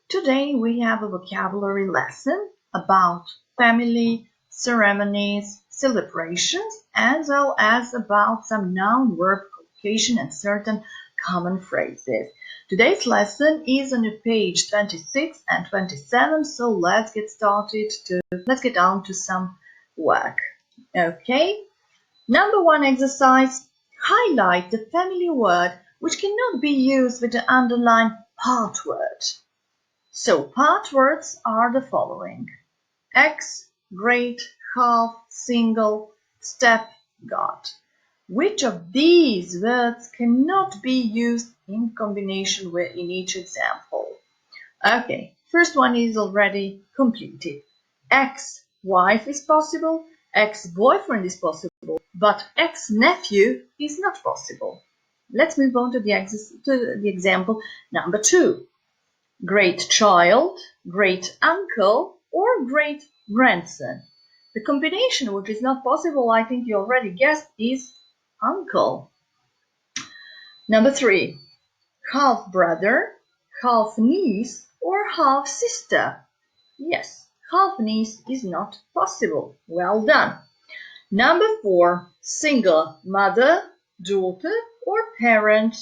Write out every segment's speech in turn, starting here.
Today we have a vocabulary lesson about family, ceremonies, celebrations, as well as about some noun-verb collocation and certain common phrases. Today's lesson is on page 26 and 27, so let's get on to some work. Okay, number 1 exercise. Highlight the family word which cannot be used with the underlined part word. So part words are the following: ex, great, half, single, step, God. Which of these words cannot be used in combination with in each example? Okay, first one is already completed. Ex-wife is possible, ex-boyfriend is possible, but ex-nephew is not possible. Let's move on to the example number 2. Great child, great uncle, or great grandson. The combination which is not possible, I think you already guessed, is uncle. Number 3. Half brother, half niece, or half sister. Yes, half niece is not possible. Well done. Number 4. Single mother, daughter, or parent.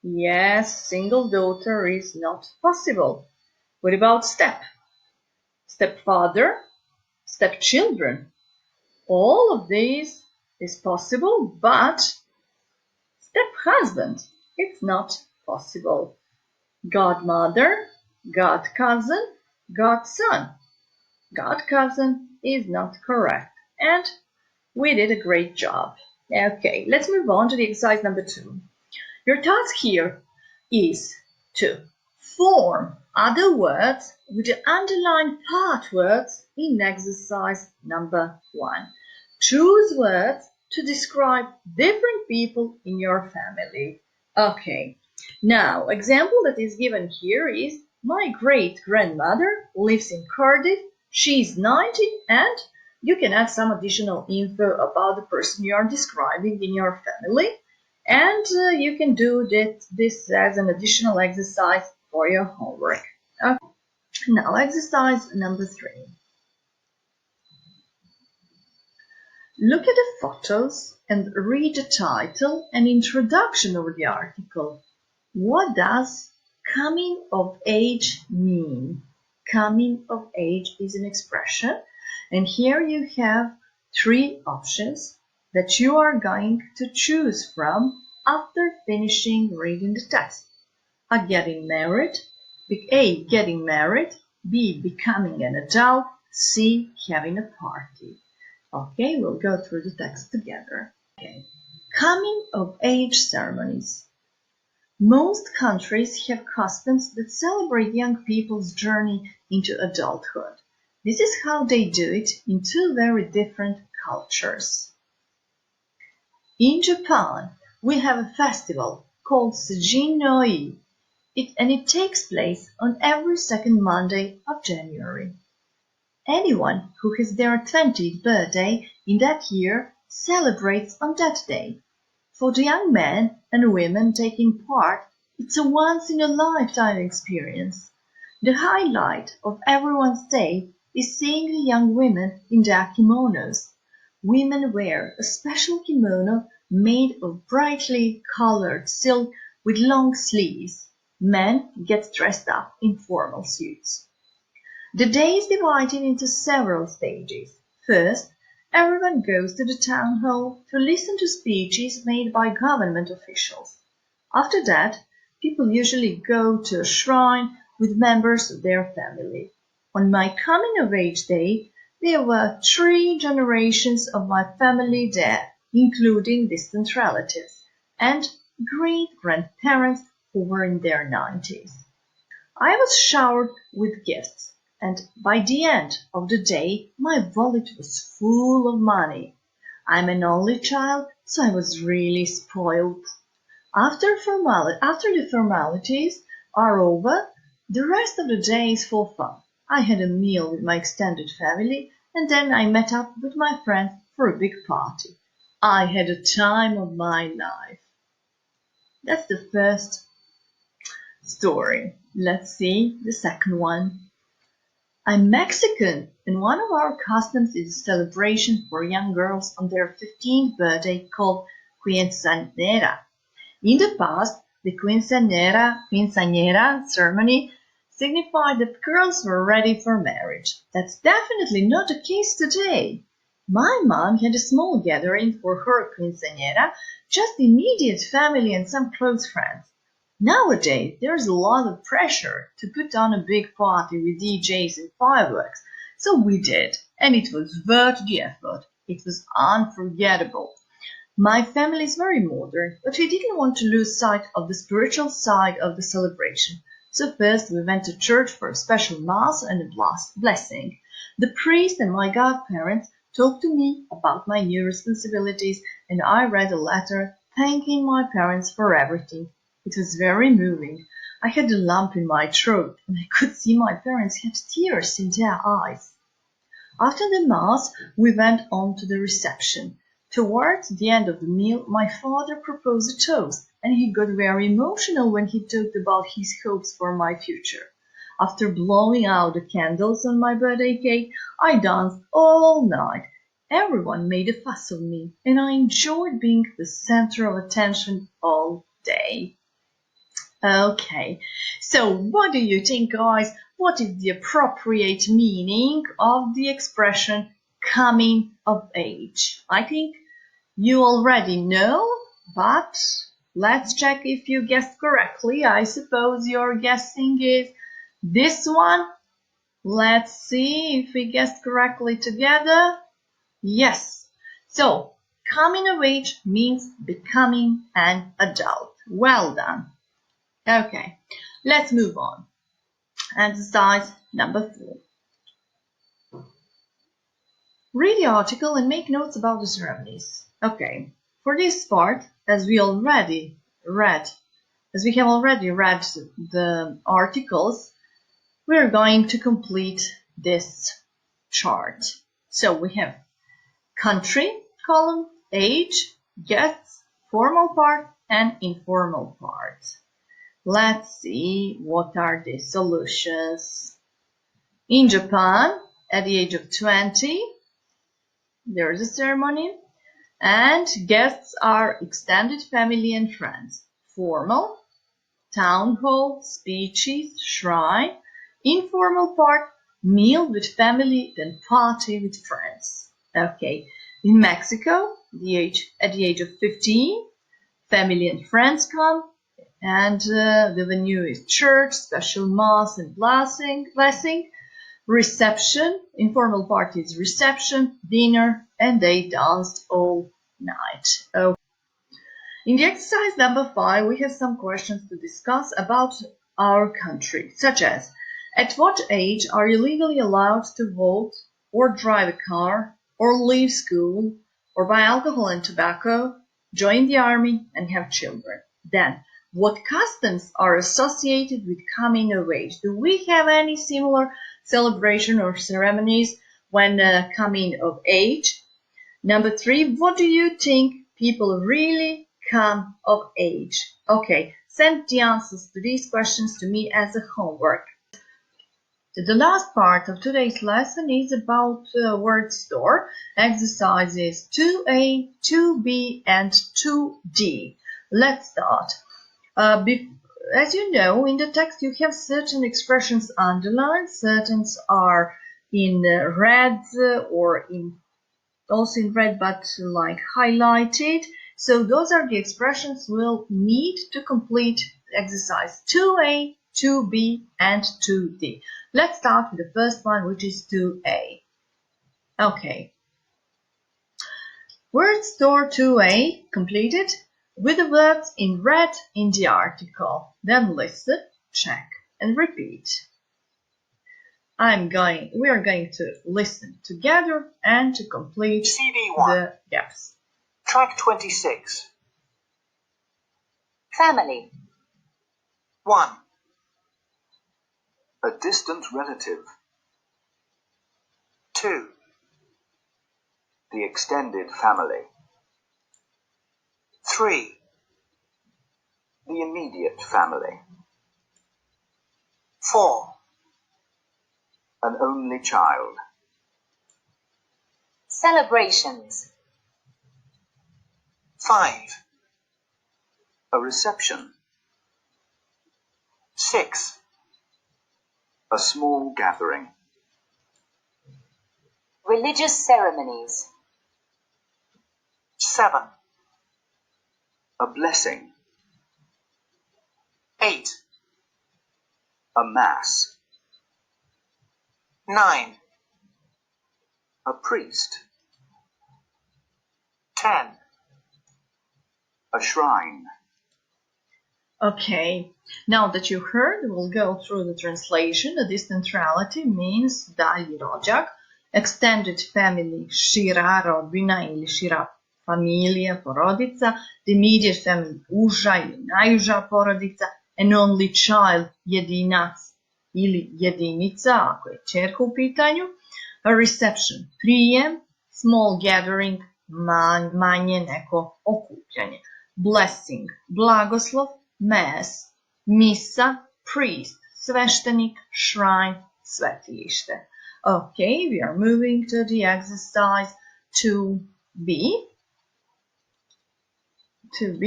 Yes, single daughter is not possible. What about step? Stepfather, stepchildren. All of these is possible, but step-husband, it's not possible. Godmother, godcousin, godson. Godcousin is not correct, and we did a great job. Okay, let's move on to the exercise number 2. Your task here is to form other words with the underlined part words in exercise number 1. Choose words to describe different people in your family. Okay, now example that is given here is: my great-grandmother lives in Cardiff, she's 90, and you can add some additional info about the person you are describing in your family. And you can do this as an additional exercise for your homework. Okay. Now, exercise number 3. Look at the photos and read the title and introduction of the article. What does coming of age mean? Coming of age is an expression, and here you have 3 options that you are going to choose from after finishing reading the text. A. Getting married, B. Becoming an adult, C. Having a party. Okay, we'll go through the text together. Okay. Coming of age ceremonies. Most countries have customs that celebrate young people's journey into adulthood. This is how they do it in 2 very different cultures. In Japan, we have a festival called Sujin-no-i, and it takes place on every second Monday of January. Anyone who has their 20th birthday in that year celebrates on that day. For the young men and women taking part, it's a once-in-a-lifetime experience. The highlight of everyone's day is seeing the young women in their kimonos. Women wear a special kimono made of brightly colored silk with long sleeves. Men get dressed up in formal suits. The day is divided into several stages. First, everyone goes to the town hall to listen to speeches made by government officials. After that, people usually go to a shrine with members of their family. On my coming-of-age day, there were 3 generations of my family there, including distant relatives and great-grandparents who were in their 90s. I was showered with gifts, and by the end of the day, my wallet was full of money. I'm an only child, so I was really spoiled. After the formalities are over, the rest of the day is for fun. I had a meal with my extended family, and then I met up with my friends for a big party. I had a time of my life. That's the first story. Let's see the second one. I'm Mexican, and one of our customs is a celebration for young girls on their 15th birthday called quinceañera. In the past, the quinceañera ceremony signified that girls were ready for marriage. That's definitely not the case today. My mom had a small gathering for her quinceañera, just the immediate family and some close friends. Nowadays, there's a lot of pressure to put on a big party with DJs and fireworks, so we did, and it was worth the effort. It was unforgettable. My family is very modern, but we didn't want to lose sight of the spiritual side of the celebration. So first we went to church for a special mass and a blessing. The priest and my godparents talked to me about my new responsibilities, and I read a letter thanking my parents for everything. It was very moving. I had a lump in my throat, and I could see my parents had tears in their eyes. After the mass, we went on to the reception. Towards the end of the meal, my father proposed a toast, and he got very emotional when he talked about his hopes for my future. After blowing out the candles on my birthday cake, I danced all night. Everyone made a fuss of me, and I enjoyed being the center of attention all day. Okay, so what do you think, guys? What is the appropriate meaning of the expression coming of age? I think you already know, but let's check if you guessed correctly. I suppose your guessing is this one. Let's see if we guessed correctly together. Yes. So, coming of age means becoming an adult. Well done. Okay, let's move on. Exercise number 4. Read the article and make notes about the ceremonies. Okay, for this part, as we have already read the articles, we're going to complete this chart. So we have country column, age, guests, formal part, and informal part. Let's see what are the solutions. In Japan, at the age of 20, there is a ceremony, and guests are extended family and friends. Formal, town hall, speeches, shrine. Informal part, meal with family, then party with friends. Okay, in Mexico, at the age of 15, family and friends come. And the venue is church, special mass and blessing. Reception, informal parties, reception, dinner, and they danced all night. Okay. In the exercise number 5, we have some questions to discuss about our country, such as, at what age are you legally allowed to vote, or drive a car, or leave school, or buy alcohol and tobacco, join the army, and have children? Then, what customs are associated with coming of age? Do we have any similar celebration or ceremonies when coming of age? Number 3, what do you think people really come of age? Okay, send the answers to these questions to me as a homework. The last part of today's lesson is about word store, exercises 2A, 2B, and 2D. Let's start. As you know, in the text you have certain expressions underlined, certain are in red or also in red but like highlighted. So those are the expressions we'll need to complete exercise 2A, 2B, and 2D. Let's start with the first one, which is 2A. Okay. Word store 2A completed with the verbs in red in the article. Then listen, check, and repeat. We are going to listen together and to complete the gaps. Track 26. Family. 1. A distant relative. 2. The extended family. 3. The immediate family. 4. An only child. Celebrations. 5. A reception. 6. A small gathering. Religious ceremonies. 7. A blessing. 8. A mass. 9. A priest. 10. A shrine. Okay, now that you heard, we'll go through the translation. A distant relative means dalji rođak, extended family, šira rodbina ili šira familija, porodica, the immediate family, uža ili najuža porodica, an only child, jedinac ili jedinica, ako je ćerka u pitanju, a reception, prijem, small gathering, manje neko okupljanje, blessing, blagoslov, mass, misa, priest, sveštenik, shrine, svetilište. Okay, we are moving to the exercise 2B. 2B.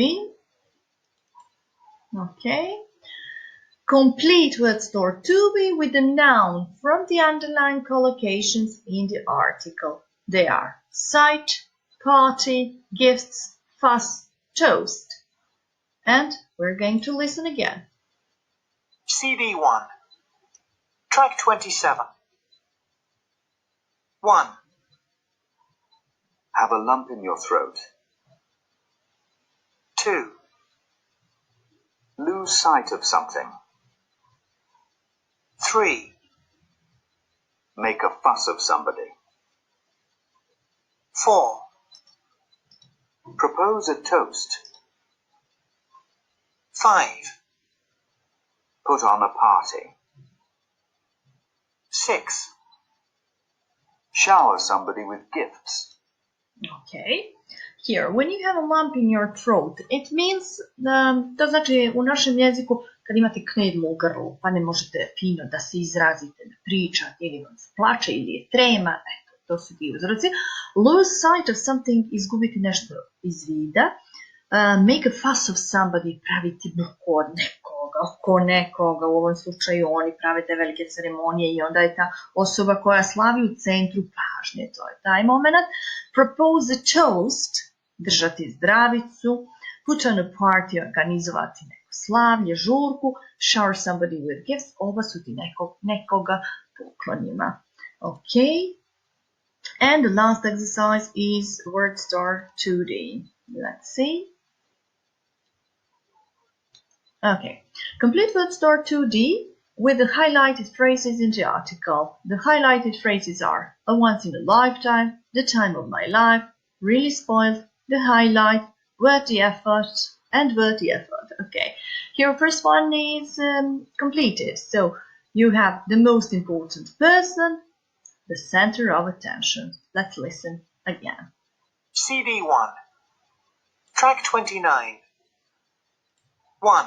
Okay. Complete word store 2B with the noun from the underlined collocations in the article. They are site, party, gifts, fuss, toast. And we're going to listen again. CD 1. Track 27. 1. Have a lump in your throat. 2. Lose sight of something. 3. Make a fuss of somebody. 4. Propose a toast. 5. Put on a party. 6. Shower somebody with gifts. Okay. Here, when you have a lump in your throat, it means, to znači u našem jeziku kad imate knedlu u grlu, pa ne možete fino da se izrazite, da pričate, ili vam se plače, ili je trema, eto, to su ti uzroci. Lose sight of something, izgubiti nešto iz vida. Make a fuss of somebody, praviti buku od nekoga, oko nekoga, u ovom slučaju oni prave te velike ceremonije i onda je ta osoba koja slavi u centru pažnje, to je taj moment. Propose a toast, držati zdravicu, put on a party, organizovati neko slavlje, žurku, shower somebody with gifts, obasuti nekoga poklonima. Okay. And the last exercise is word star 2D. Let's see. Okay, complete word store 2D with the highlighted phrases in the article. The highlighted phrases are a once in a lifetime, the time of my life, really spoiled, the highlight, worth the effort, and worth the effort. Okay, here first one is completed. So you have the most important person, the center of attention. Let's listen again. CD 1. Track 29. 1.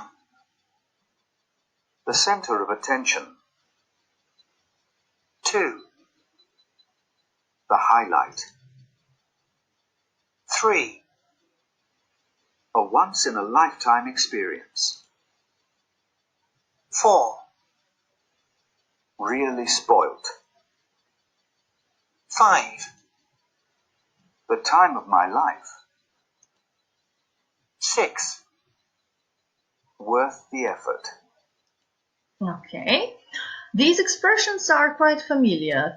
The center of attention. 2. The highlight. 3. A once-in-a-lifetime experience. 4. Really spoilt. 5. The time of my life. 6. Worth the effort. Okay, these expressions are quite familiar.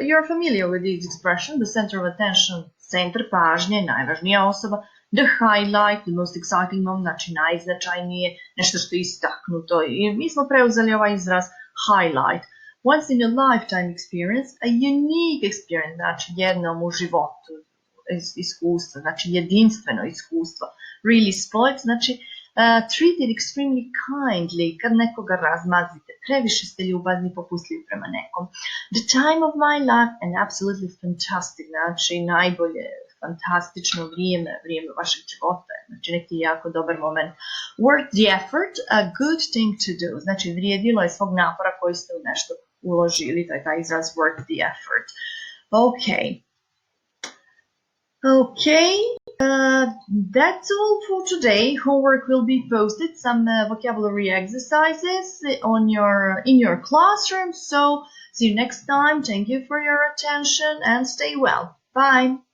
You're familiar with these expressions. The center of attention, centar pažnje, najvažnija osoba. The highlight, the most exciting moment, znači najznačajnije, nešto što je istaknuto. I mi smo preuzeli ovaj izraz highlight. Once in a lifetime experience, a unique experience, znači jednom u životu iskustvo, znači jedinstveno iskustvo. Really spoiled, znači treated extremely kindly, kad nekoga razmazite, previše ste ljubazni, popustljivi prema nekom. The time of my life, and absolutely fantastic, znači najbolje, fantastično vrijeme, vrijeme vašeg života, znači neki jako dobar moment. Worth the effort, a good thing to do, znači vrijedilo je svog napora koji ste u nešto uložili, to je taj izraz worth the effort. Okay, that's all for today. Homework will be posted, some vocabulary exercises in your classroom. So see you next time. Thank you for your attention and stay well. Bye.